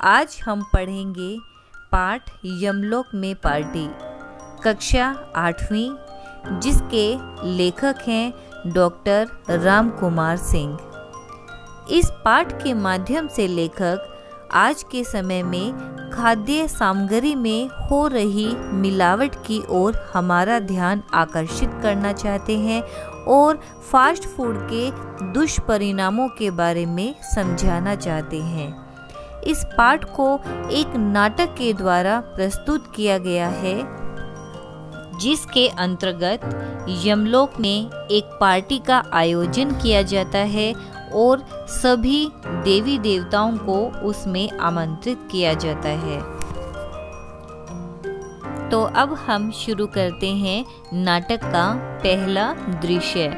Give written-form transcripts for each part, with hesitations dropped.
आज हम पढ़ेंगे पाठ यमलोक में पार्टी, कक्षा 8वीं, जिसके लेखक हैं डॉक्टर राम कुमार सिंह। इस पाठ के माध्यम से लेखक आज के समय में खाद्य सामग्री में हो रही मिलावट की ओर हमारा ध्यान आकर्षित करना चाहते हैं और फास्ट फूड के दुष्परिणामों के बारे में समझाना चाहते हैं। इस पाठ को एक नाटक के द्वारा प्रस्तुत किया गया है, जिसके अंतर्गत यमलोक में एक पार्टी का आयोजन किया जाता है और सभी देवी देवताओं को उसमें आमंत्रित किया जाता है। तो अब हम शुरू करते हैं नाटक का पहला दृश्य,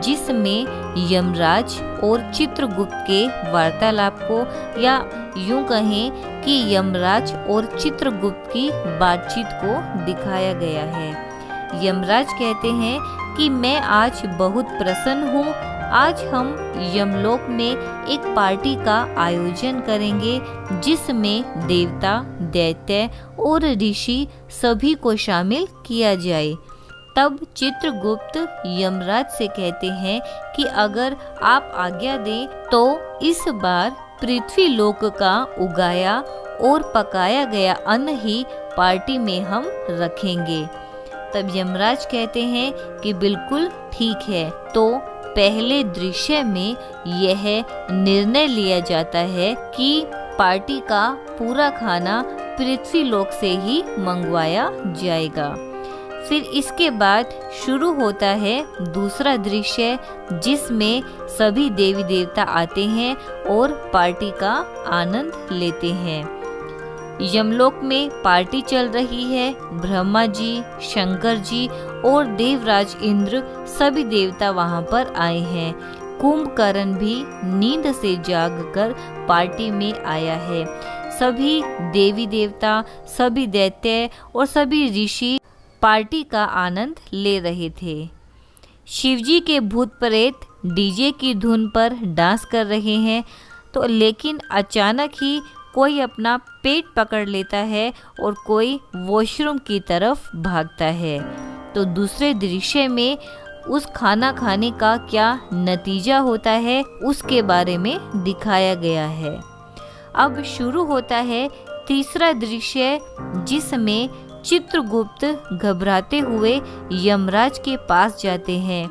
जिसमें यमराज और चित्रगुप्त के वार्तालाप को, या यूं कहें कि यमराज और चित्रगुप्त की बातचीत को दिखाया गया है। यमराज कहते हैं कि मैं आज बहुत प्रसन्न हूँ। आज हम यमलोक में एक पार्टी का आयोजन करेंगे, जिसमें देवता, दैत्य और ऋषि सभी को शामिल किया जाए। तब चित्रगुप्त यमराज से कहते हैं कि अगर आप आज्ञा दें तो इस बार पृथ्वी लोक का उगाया और पकाया गया अन्न ही पार्टी में हम रखेंगे। तब यमराज कहते हैं कि बिल्कुल ठीक है। तो पहले दृश्य में यह निर्णय लिया जाता है कि पार्टी का पूरा खाना पृथ्वी लोक से ही मंगवाया जाएगा। फिर इसके बाद शुरू होता है दूसरा दृश्य, जिसमें सभी देवी देवता आते हैं और पार्टी का आनंद लेते हैं। यमलोक में पार्टी चल रही है। ब्रह्मा जी, शंकर जी और देवराज इंद्र सभी देवता वहां पर आए हैं। कुंभकर्ण भी नींद से जागकर पार्टी में आया है। सभी देवी देवता, सभी दैत्य और सभी ऋषि पार्टी का आनंद ले रहे थे। शिवजी के भूत प्रेत डीजे की धुन पर डांस कर रहे हैं। तो लेकिन अचानक ही कोई अपना पेट पकड़ लेता है और कोई वॉशरूम की तरफ भागता है। तो दूसरे दृश्य में उस खाना खाने का क्या नतीजा होता है, उसके बारे में दिखाया गया है। अब शुरू होता है तीसरा दृश्य, जिसमें चित्रगुप्त घबराते हुए यमराज के पास जाते हैं।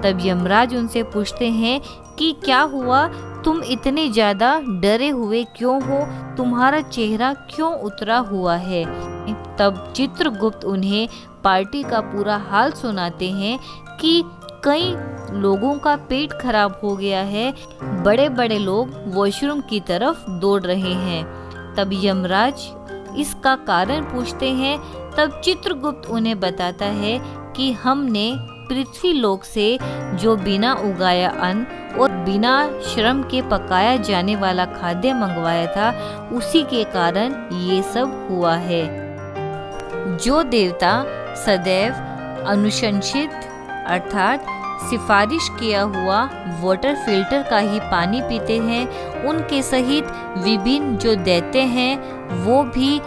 तब यमराज उनसे पूछते हैं कि क्या हुआ, तुम इतने ज़्यादा डरे हुए क्यों हो, तुम्हारा चेहरा क्यों उतरा हुआ है। तब चित्रगुप्त उन्हें पार्टी का पूरा हाल सुनाते हैं कि कई लोगों का पेट खराब हो गया है, बड़े बड़े लोग वॉशरूम की तरफ दौड़ रहे हैं। तब यमराज इसका कारण पूछते हैं। तब चित्रगुप्त उन्हें बताता है कि हमने पृथ्वी लोक से जो बिना उगाया अन्न और बिना श्रम के पकाया जाने वाला खाद्य मंगवाया था, उसी के कारण ये सब हुआ है। जो देवता सदैव अनुशंसित अर्थात सिफारिश किया हुआ वाटर फिल्टर का ही पानी पीते हैं, उनके सहित विभिन्न जो दैत्य हैं वो भी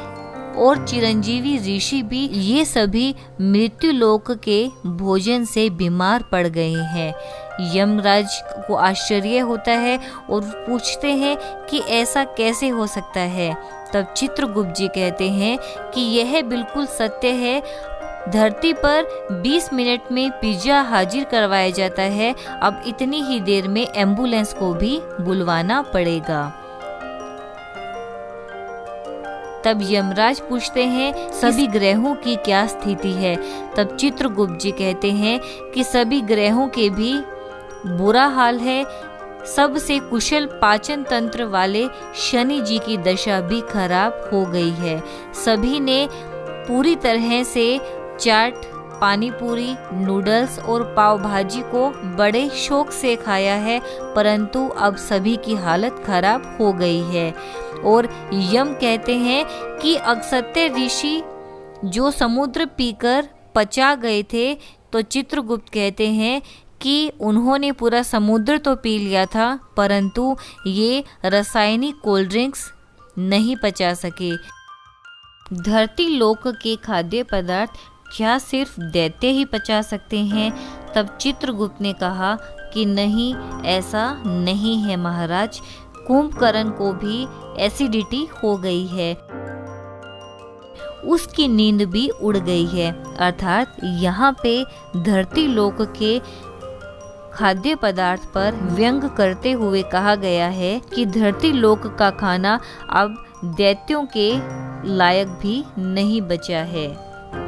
और चिरंजीवी ऋषि भी, ये सभी मृत्यु लोक के भोजन से बीमार पड़ गए हैं। यमराज को आश्चर्य होता है और पूछते हैं कि ऐसा कैसे हो सकता है। तब चित्रगुप्त जी कहते हैं कि यह बिल्कुल सत्य है। धरती पर 20 मिनट में पिज्जा हाजिर करवाया जाता है। अब इतनी ही देर में एम्बुलेंस को भी बुलवाना पड़ेगा। तब यमराज पूछते हैं सभी ग्रहों की क्या स्थिति है। तब चित्रगुप्त जी कहते हैं कि सभी ग्रहों के भी बुरा हाल है। सबसे कुशल पाचन तंत्र वाले शनि जी की दशा भी खराब हो गई है। सभी ने पूरी तरह से चाट, पानी पूरी, नूडल्स और पाव भाजी को बड़े शौक से खाया है, परंतु अब सभी की हालत खराब हो गई है। और यम कहते हैं कि अगस्त्य ऋषि जो समुद्र पीकर पचा गए थे, तो चित्रगुप्त कहते हैं कि उन्होंने पूरा समुद्र तो पी लिया था, परंतु ये रासायनिक कोल्ड ड्रिंक्स नहीं पचा सके। धरती लोक के खाद्य पदार्थ क्या सिर्फ दैत्य ही पचा सकते हैं? तब चित्रगुप्त ने कहा कि नहीं, ऐसा नहीं है महाराज, कुंभकर्ण को भी एसिडिटी हो गई है, उसकी नींद भी उड़ गई है। अर्थात यहाँ पे धरती लोक के खाद्य पदार्थ पर व्यंग करते हुए कहा गया है कि धरती लोक का खाना अब दैत्यों के लायक भी नहीं बचा है।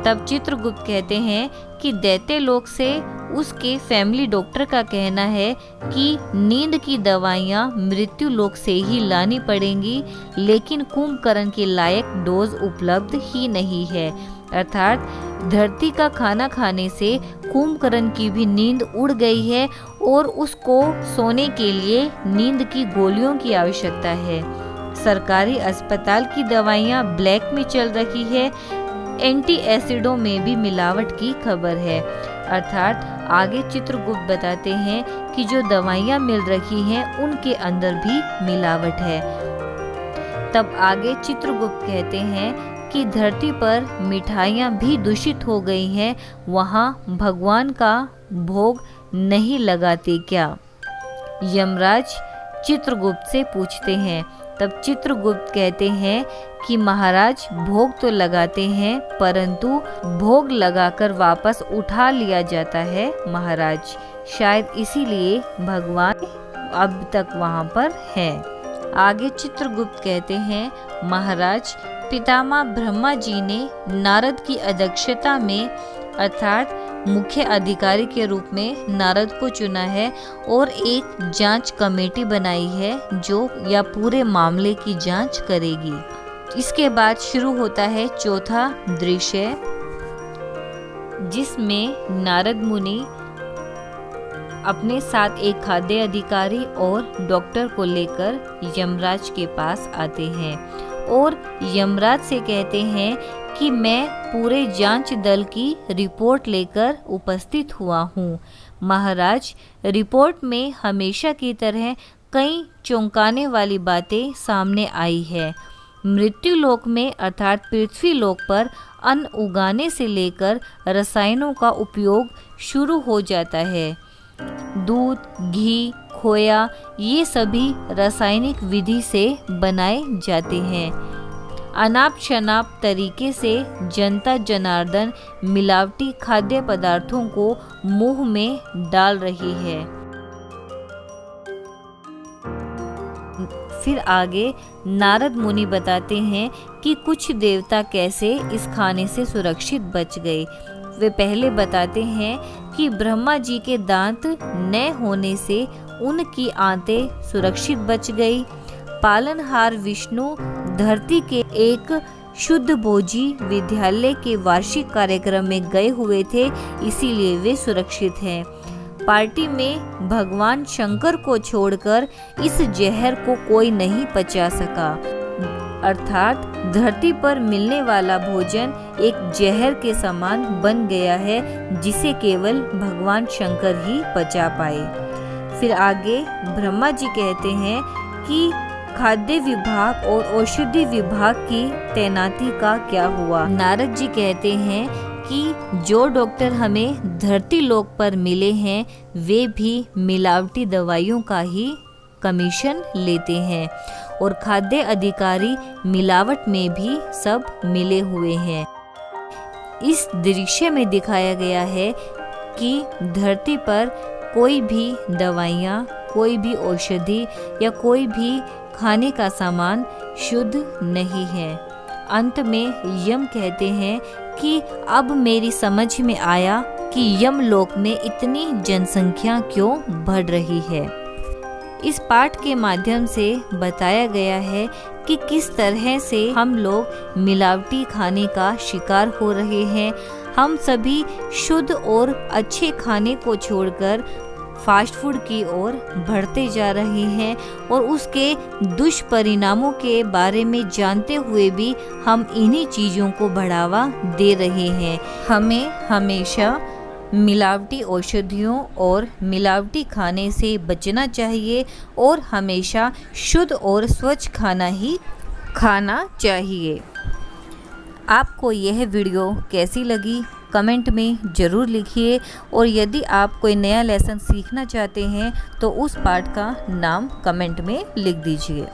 तब चित्रगुप्त कहते हैं कि दैत्य लोक से उसके फैमिली डॉक्टर का कहना है कि नींद की दवाइयाँ मृत्यु लोक से ही लानी पड़ेंगी, लेकिन कुंभकर्ण के लायक डोज उपलब्ध ही नहीं है। अर्थात धरती का खाना खाने से कुंभकर्ण की भी नींद उड़ गई है और उसको सोने के लिए नींद की गोलियों की आवश्यकता है। सरकारी अस्पताल की दवाइयाँ ब्लैक में चल रही है, एंटी एसिडों में भी मिलावट की खबर है। अर्थात आगे चित्रगुप्त बताते हैं कि जो दवाइयाँ मिल रही हैं उनके अंदर भी मिलावट है। तब आगे चित्रगुप्त कहते हैं कि धरती पर मिठाइयाँ भी दूषित हो गई हैं, वहाँ भगवान का भोग नहीं लगाते क्या? यमराज चित्रगुप्त से पूछते हैं। तब चित्रगुप्त कहते हैं कि महाराज भोग तो लगाते हैं, परंतु भोग लगाकर वापस उठा लिया जाता है महाराज, शायद इसीलिए भगवान अब तक वहाँ पर है। आगे चित्रगुप्त कहते हैं महाराज पितामह ब्रह्मा जी ने नारद की अध्यक्षता में अर्थात मुख्य अधिकारी के रूप में नारद को चुना है और एक जांच कमेटी बनाई है जो या पूरे मामले की जांच करेगी। इसके बाद शुरू होता है चौथा दृश्य, जिसमें नारद मुनि अपने साथ एक खाद्य अधिकारी और डॉक्टर को लेकर यमराज के पास आते हैं और यमराज से कहते हैं कि मैं पूरे जांच दल की रिपोर्ट लेकर उपस्थित हुआ हूँ। महाराज, रिपोर्ट में हमेशा की तरह कई चौंकाने वाली बातें सामने आई है। मृत्यु लोक में अर्थात पृथ्वी लोक पर अन्न उगाने से लेकर रसायनों का उपयोग शुरू हो जाता है। दूध, घी, खोया ये सभी रासायनिक विधि से बनाए जाते हैं। अनाप शनाप तरीके से जनता जनार्दन मिलावटी खाद्य पदार्थों को मुंह में डाल रही है। फिर आगे नारद मुनि बताते हैं कि कुछ देवता कैसे इस खाने से सुरक्षित बच गए। वे पहले बताते हैं कि ब्रह्मा जी के दांत न होने से उनकी आंतें सुरक्षित बच गई। पालनहार विष्णु धरती के एक शुद्ध भोजी विद्यालय के वार्षिक कार्यक्रम में गए हुए थे, इसीलिए वे सुरक्षित हैं। पार्टी में भगवान शंकर को छोड़कर इस जहर को कोई नहीं पचा सका। अर्थात धरती पर मिलने वाला भोजन एक जहर के समान बन गया है, जिसे केवल भगवान शंकर ही पचा पाए। फिर आगे ब्रह्मा जी कहते हैं कि खाद्य विभाग और औषधि विभाग की तैनाती का क्या हुआ। नारद जी कहते हैं कि जो डॉक्टर हमें धरती लोक पर मिले हैं वे भी मिलावटी दवाइयों का ही कमीशन लेते हैं और खाद्य अधिकारी मिलावट में भी सब मिले हुए हैं। इस दृश्य में दिखाया गया है कि धरती पर कोई भी दवाइयाँ, कोई भी औषधि या कोई भी खाने का सामान शुद्ध नहीं है। अंत में यम कहते हैं कि अब मेरी समझ में आया कि यमलोक में इतनी जनसंख्या क्यों बढ़ रही है। इस पाठ के माध्यम से बताया गया है कि किस तरह से हम लोग मिलावटी खाने का शिकार हो रहे हैं। हम सभी शुद्ध और अच्छे खाने को छोड़कर फास्ट फूड की ओर बढ़ते जा रहे हैं और उसके दुष्परिणामों के बारे में जानते हुए भी हम इन्हीं चीज़ों को बढ़ावा दे रहे हैं। हमें हमेशा मिलावटी औषधियों और मिलावटी खाने से बचना चाहिए और हमेशा शुद्ध और स्वच्छ खाना ही खाना चाहिए। आपको यह वीडियो कैसी लगी कमेंट में ज़रूर लिखिए, और यदि आप कोई नया लेसन सीखना चाहते हैं तो उस पाठ का नाम कमेंट में लिख दीजिए।